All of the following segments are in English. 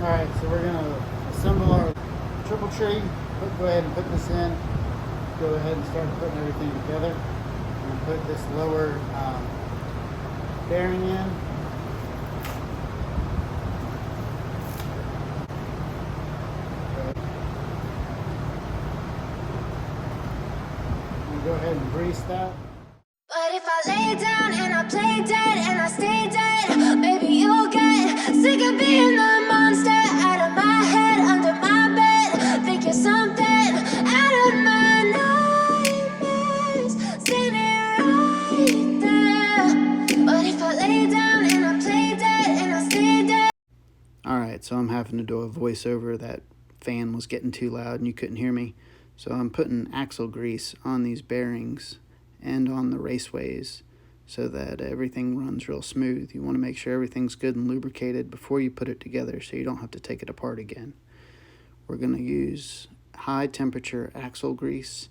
Alright, so we're going to assemble our triple tree. Go ahead and put this in. Go ahead and start putting everything together. I'm going to put this lower bearing in. Go ahead and grease that. But if I lay down and I play dead and I stay dead, maybe you'll get sick of being the monster out of my head, under my bed. Think you're something out of my nightmares, standing right there. But if I lay down and I play dead and I stay dead. Alright, so I'm having to do a voiceover. That fan was getting too loud and you couldn't hear me. So I'm putting axle grease on these bearings and on the raceways so that everything runs real smooth. You want to make sure everything's good and lubricated before you put it together so you don't have to take it apart again. We're going to use high temperature axle grease.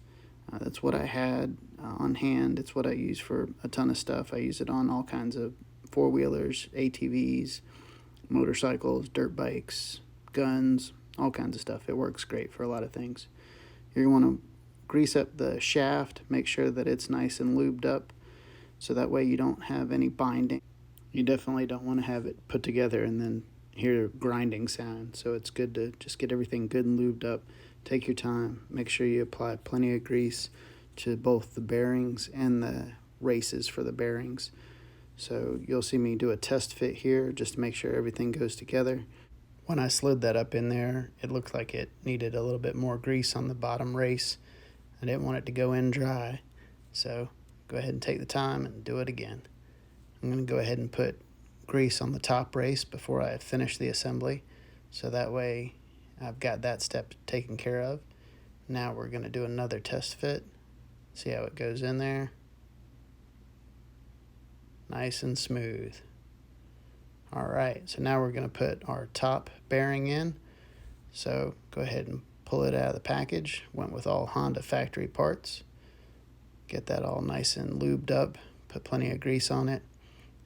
That's what I had on hand. It's what I use for a ton of stuff. I use it on all kinds of four-wheelers, ATVs, motorcycles, dirt bikes, guns, all kinds of stuff. It works great for a lot of things. You're going to want to grease up the shaft, make sure that it's nice and lubed up so that way you don't have any binding. You definitely don't want to have it put together and then hear a grinding sound. So it's good to just get everything good and lubed up. Take your time. Make sure you apply plenty of grease to both the bearings and the races for the bearings. So you'll see me do a test fit here just to make sure everything goes together. When I slid that up in there, it looked like it needed a little bit more grease on the bottom race. I didn't want it to go in dry, so go ahead and take the time and do it again. I'm going to go ahead and put grease on the top race before I finish the assembly, so that way I've got that step taken care of. Now we're going to do another test fit, see how it goes in there. Nice and smooth. Alright, so now we're going to put our top bearing in. So go ahead and pull it out of the package. Went with all Honda factory parts. Get that all nice and lubed up. Put plenty of grease on it.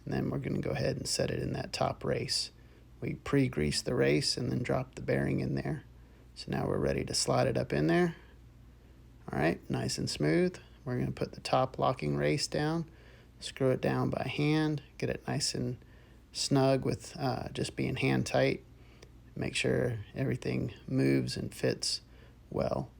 And then we're going to go ahead and set it in that top race. We pre-greased the race and then dropped the bearing in there. So now we're ready to slide it up in there. Alright, nice and smooth. We're going to put the top locking race down. Screw it down by hand. Get it nice and snug with just being hand tight. Make sure everything moves and fits well.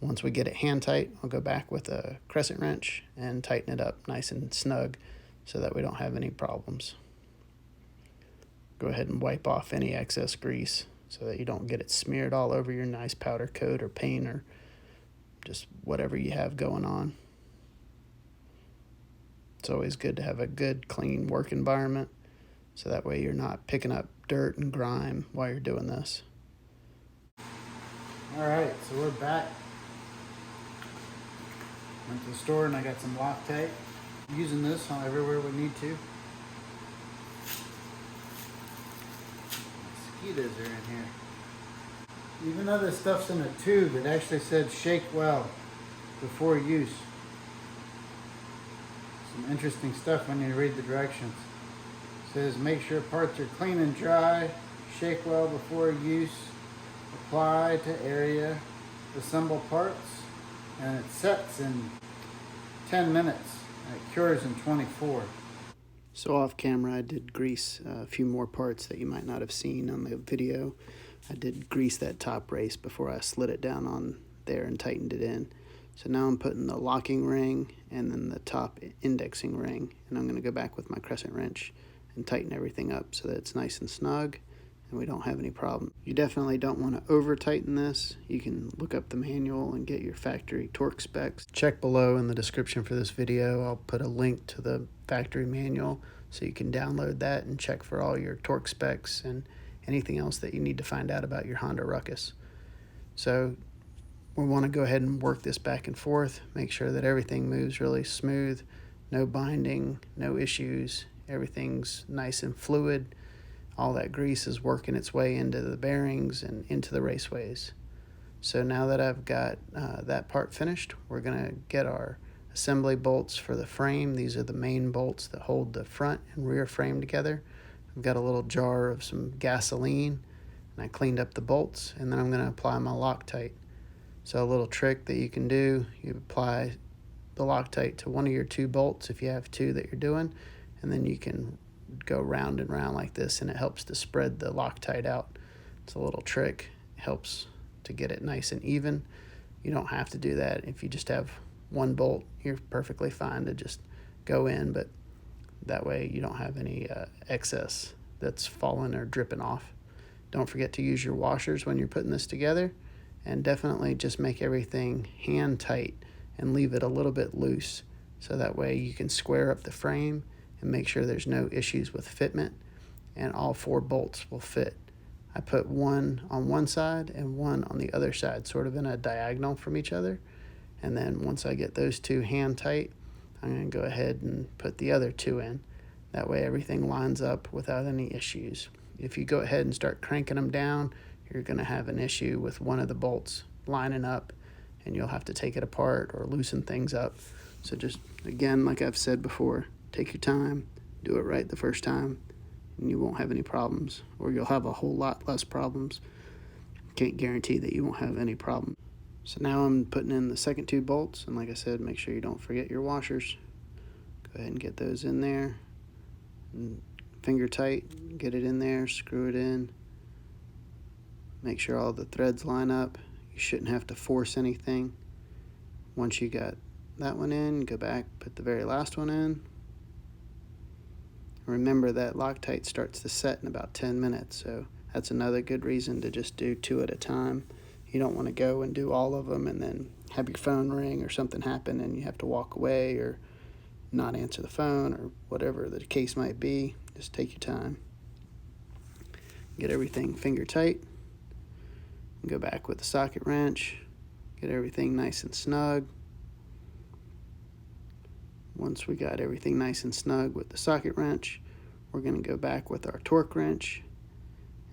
Once we get it hand tight, I'll go back with a crescent wrench and tighten it up nice and snug so that we don't have any problems. Go ahead and wipe off any excess grease so that you don't get it smeared all over your nice powder coat or paint or just whatever you have going on. It's always good to have a good, clean work environment, so that way you're not picking up dirt and grime while you're doing this. Alright, so we're back. Went to the store and I got some Loctite. Using this on everywhere we need to. Mosquitoes are in here. Even though this stuff's in a tube, it actually said shake well before use. Some interesting stuff when you read the directions. Says make sure parts are clean and dry, shake well before use, apply to area, assemble parts, and it sets in 10 minutes and it cures in 24. So off camera I did grease a few more parts that you might not have seen on the video. I did grease that top race before I slid it down on there and tightened it in. So now I'm putting the locking ring and then the top indexing ring, and I'm going to go back with my crescent wrench and tighten everything up so that it's nice and snug and we don't have any problem. You definitely don't want to over tighten this. You can look up the manual and get your factory torque specs. Check below in the description for this video. I'll put a link to the factory manual so you can download that and check for all your torque specs and anything else that you need to find out about your Honda Ruckus. So we want to go ahead and work this back and forth, make sure that everything moves really smooth, no binding, no issues. Everything's nice and fluid. All that grease is working its way into the bearings and into the raceways. So now that I've got that part finished, we're going to get our assembly bolts for the frame. These are the main bolts that hold the front and rear frame together. I've got a little jar of some gasoline. and I cleaned up the bolts, and then I'm going to apply my Loctite. So a little trick that you can do, you apply the Loctite to one of your 2 bolts if you have 2 that you're doing, and then you can go round and round like this, and it helps to spread the Loctite out. It's a little trick. It helps to get it nice and even. You don't have to do that. If you just have 1 bolt, you're perfectly fine to just go in, but that way you don't have any excess that's falling or dripping off. Don't forget to use your washers when you're putting this together, and definitely just make everything hand tight and leave it a little bit loose, so that way you can square up the frame and make sure there's no issues with fitment, and all 4 bolts will fit. I put 1 on one side and 1 on the other side, sort of in a diagonal from each other, and then once I get those 2 hand tight, I'm going to go ahead and put the other 2 in. That way everything lines up without any issues. If you go ahead and start cranking them down, you're going to have an issue with one of the bolts lining up, and you'll have to take it apart or loosen things up. So just, again, like I've said before, take your time, do it right the first time, and you won't have any problems, or you'll have a whole lot less problems. Can't guarantee that you won't have any problem. So now I'm putting in the second 2 bolts, and like I said, make sure you don't forget your washers. Go ahead and get those in there, and finger tight, get it in there, screw it in. Make sure all the threads line up. You shouldn't have to force anything. Once you got that one in, go back, put the very last one in. Remember that Loctite starts to set in about 10 minutes, so that's another good reason to just do 2 at a time. You don't want to go and do all of them and then have your phone ring or something happen and you have to walk away or not answer the phone or whatever the case might be. Just take your time. Get everything finger tight. Go back with the socket wrench. Get everything nice and snug. Once we got everything nice and snug with the socket wrench, we're going to go back with our torque wrench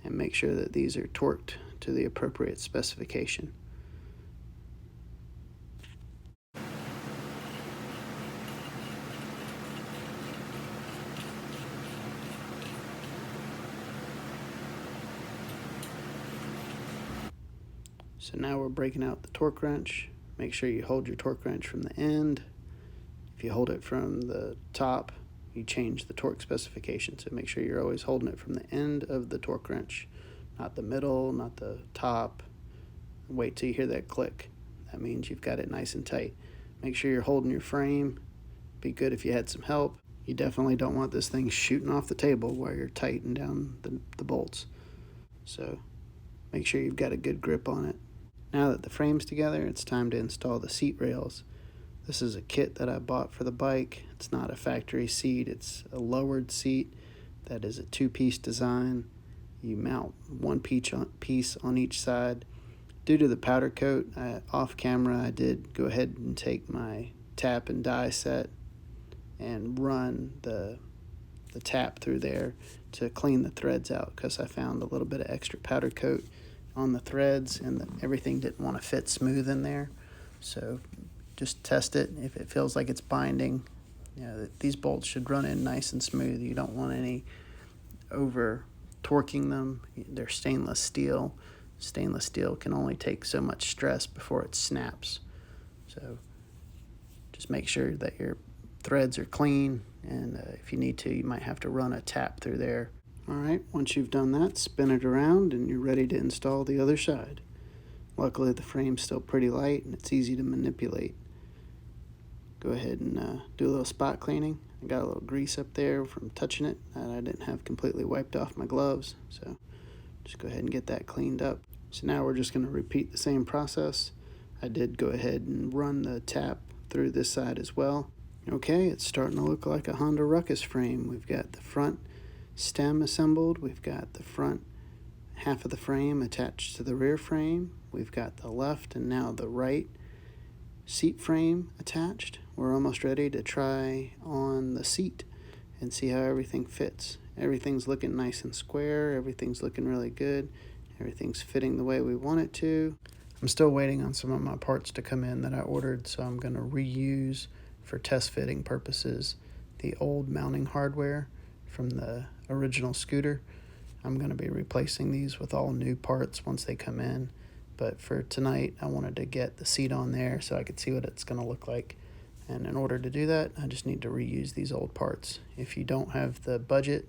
and make sure that these are torqued to the appropriate specification. So now we're breaking out the torque wrench. Make sure you hold your torque wrench from the end. If you hold it from the top, you change the torque specification. So make sure you're always holding it from the end of the torque wrench, not the middle, not the top. Wait till you hear that click. That means you've got it nice and tight. Make sure you're holding your frame. Be good if you had some help. You definitely don't want this thing shooting off the table while you're tightening down the bolts. So make sure you've got a good grip on it. Now that the frame's together, it's time to install the seat rails. This is a kit that I bought for the bike. It's not a factory seat, it's a lowered seat that is a 2-piece design. You mount 1 piece on each side. Due to the powder coat, off camera I did go ahead and take my tap and die set and run the tap through there to clean the threads out, because I found a little bit of extra powder coat on the threads and everything didn't want to fit smooth in there. So just test it. If it feels like it's binding, these bolts should run in nice and smooth. You don't want any over torquing them. They're stainless steel. Stainless steel can only take so much stress before it snaps. So just make sure that your threads are clean, and if you need to, you might have to run a tap through there. Alright, once you've done that, spin it around and you're ready to install the other side. Luckily the frame's still pretty light and it's easy to manipulate. Go ahead and do a little spot cleaning. I got a little grease up there from touching it that I didn't have completely wiped off my gloves, so just go ahead and get that cleaned up. So now we're just going to repeat the same process. I did go ahead and run the tap through this side as well. Okay, it's starting to look like a Honda Ruckus frame. We've got the front stem assembled. We've got the front half of the frame attached to the rear frame. We've got the left and now the right seat frame attached. We're almost ready to try on the seat and see how everything fits. Everything's looking nice and square. Everything's looking really good. Everything's fitting the way we want it to. I'm still waiting on some of my parts to come in that I ordered, so I'm going to reuse for test fitting purposes the old mounting hardware from the original scooter. I'm going to be replacing these with all new parts once they come in. But for tonight, I wanted to get the seat on there so I could see what it's going to look like. And in order to do that, I just need to reuse these old parts. If you don't have the budget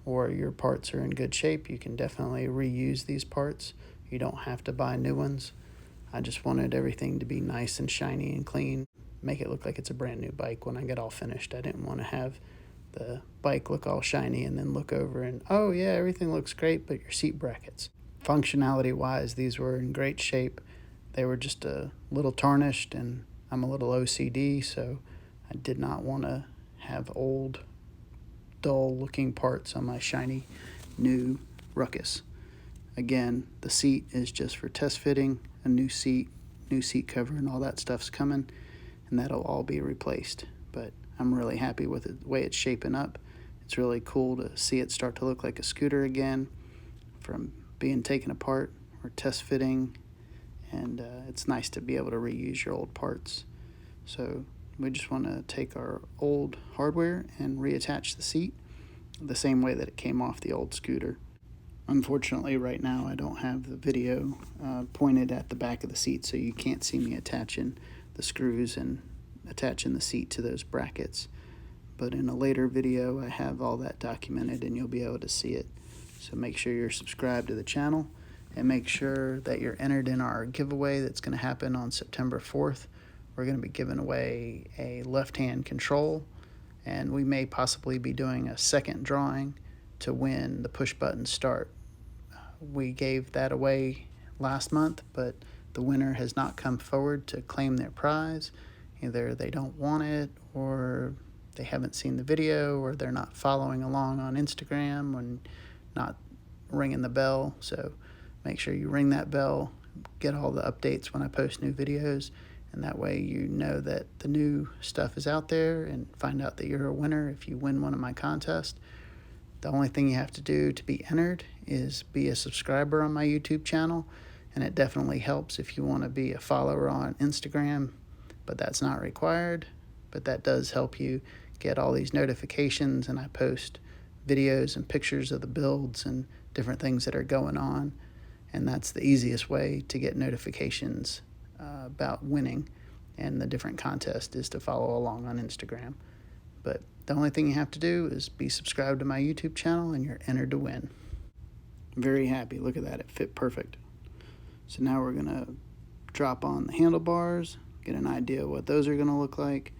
or your parts are in good shape, you can definitely reuse these parts. You don't have to buy new ones. I just wanted everything to be nice and shiny and clean, make it look like it's a brand new bike when I get all finished. I didn't want to have the bike look all shiny and then look over and, oh yeah, everything looks great, but your seat brackets. Functionality wise, these were in great shape. They were just a little tarnished, and I'm a little OCD, so I did not want to have old, dull looking parts on my shiny new Ruckus. Again, the seat is just for test fitting, a new seat cover, and all that stuff's coming, and that'll all be replaced. But I'm really happy with it, the way it's shaping up. It's really cool to see it start to look like a scooter again from being taken apart or test fitting, and it's nice to be able to reuse your old parts. So we just want to take our old hardware and reattach the seat the same way that it came off the old scooter. Unfortunately, right now I don't have the video pointed at the back of the seat, so you can't see me attaching the screws and attaching the seat to those brackets. But in a later video, I have all that documented and you'll be able to see it. So make sure you're subscribed to the channel and make sure that you're entered in our giveaway that's going to happen on September 4th. We're going to be giving away a left-hand control, and we may possibly be doing a second drawing to win the push-button start. We gave that away last month, but the winner has not come forward to claim their prize. Either they don't want it, or they haven't seen the video, or they're not following along on Instagram and not ringing the bell. So make sure you ring that bell, get all the updates when I post new videos, and that way you know that the new stuff is out there and find out that you're a winner if you win one of my contests. The only thing you have to do to be entered is be a subscriber on my YouTube channel, and it definitely helps if you want to be a follower on Instagram, but that's not required. But that does help you get all these notifications, and I post videos and pictures of the builds and different things that are going on, and that's the easiest way to get notifications about winning and the different contests is to follow along on Instagram. But the only thing you have to do is be subscribed to my YouTube channel and you're entered to win. I'm very happy. Look at that. It fit perfect. So now we're going to drop on the handlebars, get an idea of what those are going to look like.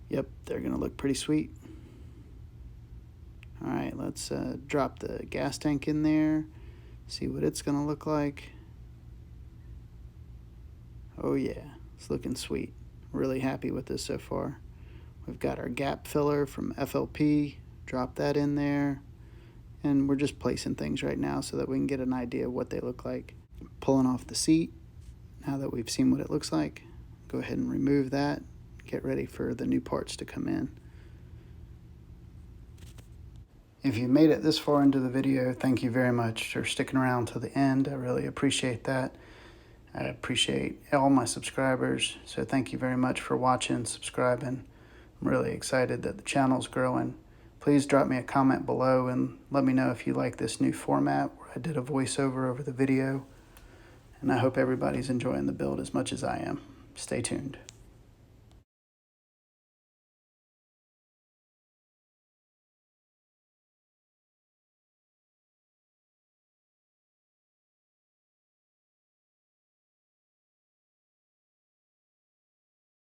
Yep, they're going to look pretty sweet. All right, let's drop the gas tank in there, see what it's going to look like. Oh yeah, it's looking sweet. Really happy with this so far. We've got our gap filler from FLP, drop that in there, and we're just placing things right now so that we can get an idea of what they look like. Pulling off the seat, now that we've seen what it looks like, go ahead and remove that, get ready for the new parts to come in. If you made it this far into the video, thank you very much for sticking around to the end. I really appreciate that. I appreciate all my subscribers, so thank you very much for watching, subscribing. I'm really excited that the channel's growing. Please drop me a comment below and let me know if you like this new format where I did a voiceover over the video. And I hope everybody's enjoying the build as much as I am. Stay tuned.